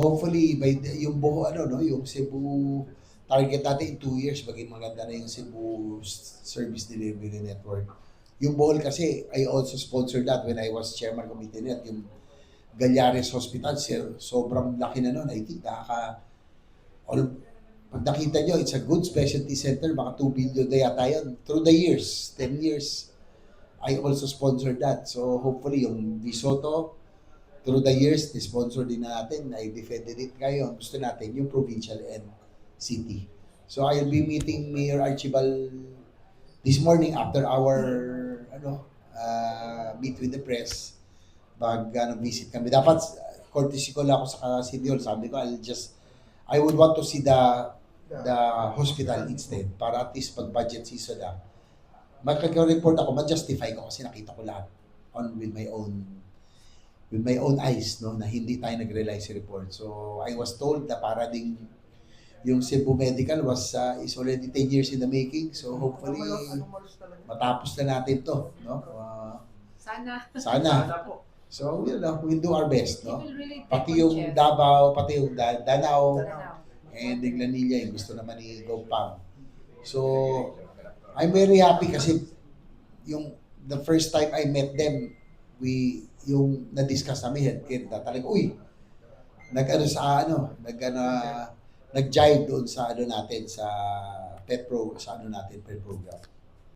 Hopefully, yung buo ano, no, yung Cebu, target natin in 2 years, maging maganda na yung Cebu Service Delivery Network. Yung Bohol kasi, I also sponsored that when I was chairman committee net, yung Gallares Hospital, sobrang laki na nun. I think pag nakita nyo, it's a good specialty center, baka 2 billion na yata yun. Through the years, 10 years, I also sponsored that. So hopefully yung Visoto, through the years, sponsor din natin. I defended it ngayon. Gusto natin yung provincial and city. So I'll be meeting Mayor Archibald this morning after our meet with the press. Visit kami. Dapat courtesy ko lang ako sa City Hall. Sabi ko, I would want to see the hospital instead para at least pag budget season na magkaka-report ako, ma-justify ko kasi nakita ko lahat with my own eyes, no, na hindi tayo nag-rely sa report. So I was told na para ding yung Cebu Medical is already 10 years in the making. So hopefully matapos na natin to, no? Sana. So we'll do our best, no? Pati yung Davao, pati yung Danao, and yung Lanilla, yung gusto naman ni Gopang. So I'm very happy kasi the first time I met them, yung na-discuss namin healthcare na talaga, nag-jive doon sa natin, sa pet program.